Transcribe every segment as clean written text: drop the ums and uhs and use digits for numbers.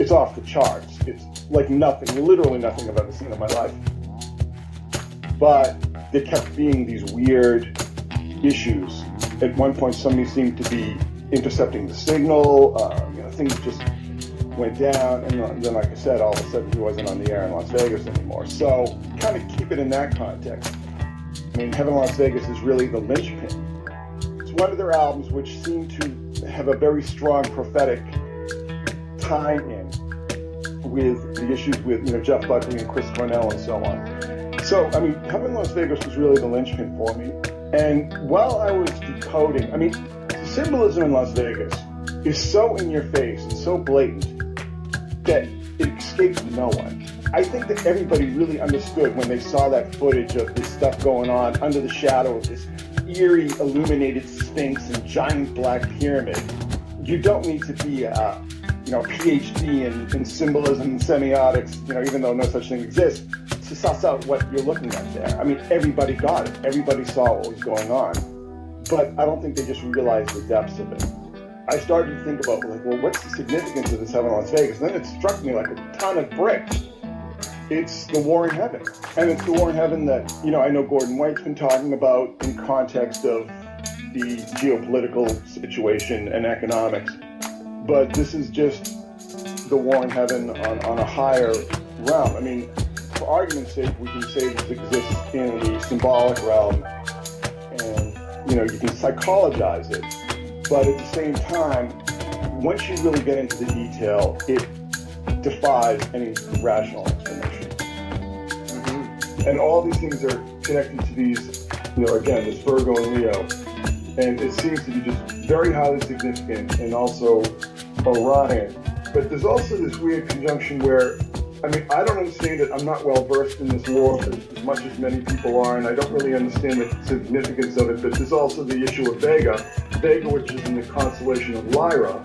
it's off the charts. It's like nothing, literally nothing I've ever seen in my life. But there kept being these weird issues. At one point, somebody seemed to be intercepting the signal. Things just went down, and then, like I said, all of a sudden he wasn't on the air in Las Vegas anymore. So, kind of keep it in that context. I mean, Heaven Las Vegas is really the linchpin. It's one of their albums which seem to have a very strong prophetic tie-in with the issues with Jeff Buckley and Chris Cornell and so on. So, I mean, Heaven Las Vegas was really the linchpin for me. And while I was decoding, I mean, the symbolism in Las Vegas is so in your face and so blatant that it escapes no one. I think that everybody really understood when they saw that footage of this stuff going on under the shadow of this eerie illuminated sphinx and giant black pyramid. You don't need to be a PhD in symbolism and semiotics, even though no such thing exists, to suss out what you're looking at there. I mean, everybody got it. Everybody saw what was going on. But I don't think they just realized the depths of it. I started to think about, what's the significance of this Heaven Las Vegas? And then it struck me like a ton of bricks. It's the war in heaven. And it's the war in heaven that, I know Gordon White's been talking about in context of the geopolitical situation and economics. But this is just the war in heaven on a higher realm. I mean, for argument's sake, we can say this exists in the symbolic realm, and you can psychologize it. But at the same time, once you really get into the detail, it defies any rational explanation. Mm-hmm. And all these things are connected to these, again, this Virgo and Leo, and it seems to be just very highly significant, and also Orion. But there's also this weird conjunction where, I mean, I don't understand it. I'm not well versed in this lore as much as many people are, and I don't really understand the significance of it. But there's also the issue of Vega, which is in the constellation of Lyra,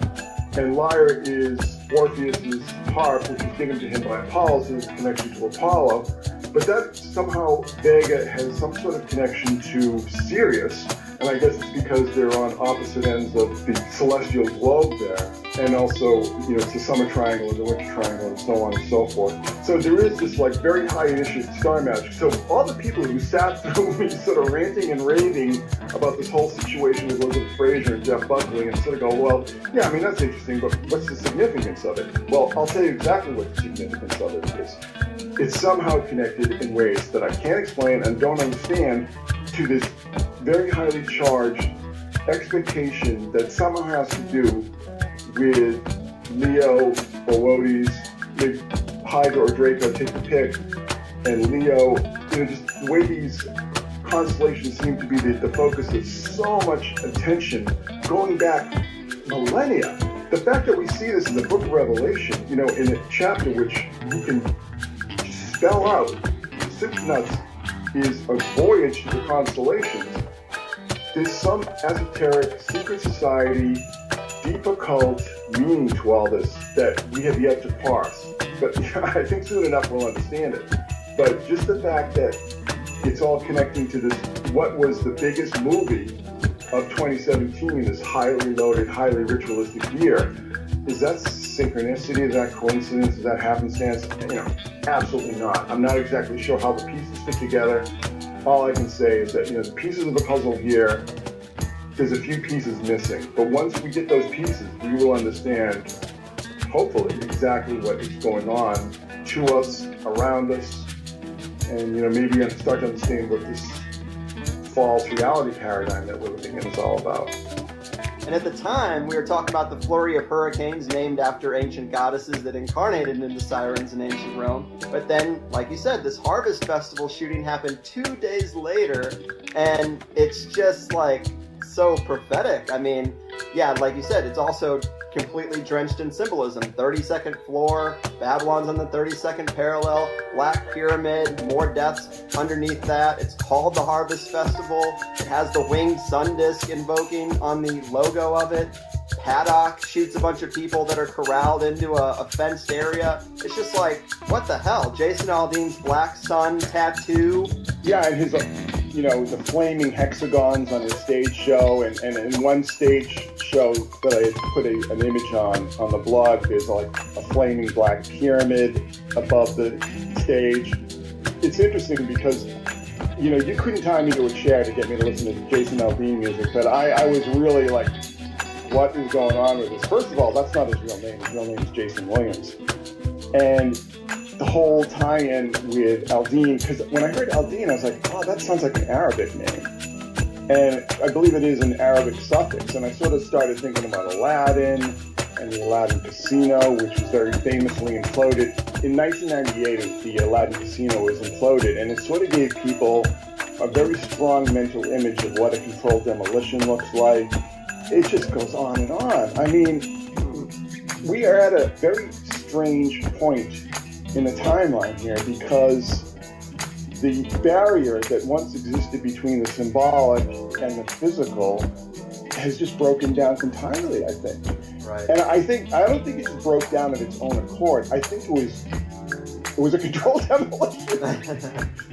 and Lyra is Orpheus's harp, which was given to him by Apollo, so there's a connection to Apollo. But that somehow Vega has some sort of connection to Sirius, and I guess it's because they're on opposite ends of the celestial globe there, and also, it's the summer triangle and the winter triangle and so on and so forth. So there is this very high initiative star magic. So all the people who sat through me sort of ranting and raving about this whole situation with Elizabeth Fraser and Jeff Buckley and sort of go, well, yeah, I mean, that's interesting, but what's the significance of it? Well, I'll tell you exactly what the significance of it is. It's somehow connected in ways that I can't explain and don't understand to this very highly charged expectation that somehow has to do with Leo, Boötes, Hydra or Draco, take the pick, and Leo, just the way these constellations seem to be the focus of so much attention going back millennia. The fact that we see this in the book of Revelation, in a chapter which you can spell out, soup to nuts, is a voyage to the constellations. There's some esoteric secret society, deep occult meaning to all this that we have yet to parse. But I think soon enough we'll understand it. But just the fact that it's all connecting to this, what was the biggest movie of 2017, this highly loaded, highly ritualistic year, is that synchronicity? Is that coincidence? Is that happenstance? Absolutely not. I'm not exactly sure how the pieces fit together. All I can say is that, the pieces of the puzzle here, there's a few pieces missing. But once we get those pieces, we will understand, hopefully, exactly what is going on to us, around us, and, maybe start to understand what this false reality paradigm that we're living in is all about. And at the time, we were talking about the flurry of hurricanes named after ancient goddesses that incarnated into sirens in ancient Rome. But then, like you said, this Harvest Festival shooting happened 2 days later, and it's just so prophetic. I mean, yeah, like you said, it's also completely drenched in symbolism. 32nd floor, Babylon's on the 32nd parallel, Black Pyramid, more deaths underneath that. It's called the Harvest Festival. It has the winged sun disk invoking on the logo of it. Paddock shoots a bunch of people that are corralled into a fenced area. It's just what the hell? Jason Aldean's black sun tattoo. Yeah, and his, the flaming hexagons on his stage show, and in one stage show show that I had put an image on the blog. There's like a flaming black pyramid above the stage. It's interesting because, you know, you couldn't tie me to a chair to get me to listen to Jason Aldean music, but I was really like, what is going on with this? First of all, that's not his real name. His real name is Jason Williams. And the whole tie-in with Aldean, because when I heard Aldean, I was like, oh, that sounds like an Arabic name. And I believe it is an Arabic suffix. And I sort of started thinking about Aladdin and the Aladdin Casino, which was very famously imploded. In 1998, the Aladdin Casino was imploded, and it sort of gave people a very strong mental image of what a controlled demolition looks like. It just goes on and on. I mean, we are at a very strange point in the timeline here, because the barrier that once existed between the symbolic and the physical has just broken down entirely, I think. Right. And I don't think it just broke down of its own accord. I think it was a controlled demolition.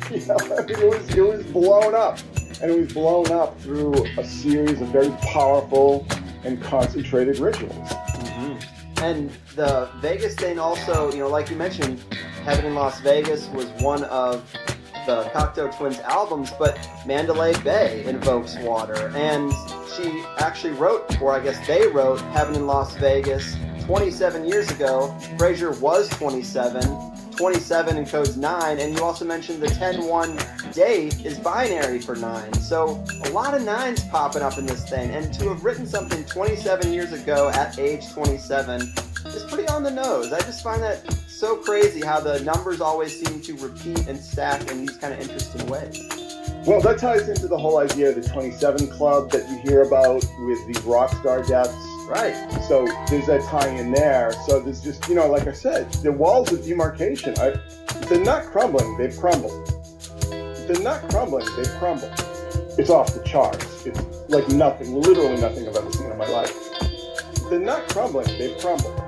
You know, I mean, it was blown up. And it was blown up through a series of very powerful and concentrated rituals. Mm-hmm. And the Vegas thing also, you know, like you mentioned, Heaven in Las Vegas was one of the Cocteau Twins albums, but Mandalay Bay invokes water. And she actually wrote, or I guess they wrote, Heaven in Las Vegas 27 years ago. Frazier was 27. 27 encodes 9, and you also mentioned the 10-1 date is binary for 9. So a lot of 9s popping up in this thing, and to have written something 27 years ago at age 27 is pretty on the nose. I just find that so crazy how the numbers always seem to repeat and stack in these kind of interesting ways. Well, that ties into the whole idea of the 27 Club that you hear about with the rock star deaths. Right. So there's that tie-in there. So there's just, you know, like I said, the walls of demarcation, they're not crumbling, they've crumbled. They're not crumbling, they've crumbled. It's off the charts. It's like nothing, literally nothing I've ever seen in my life. They're not crumbling, they've crumbled.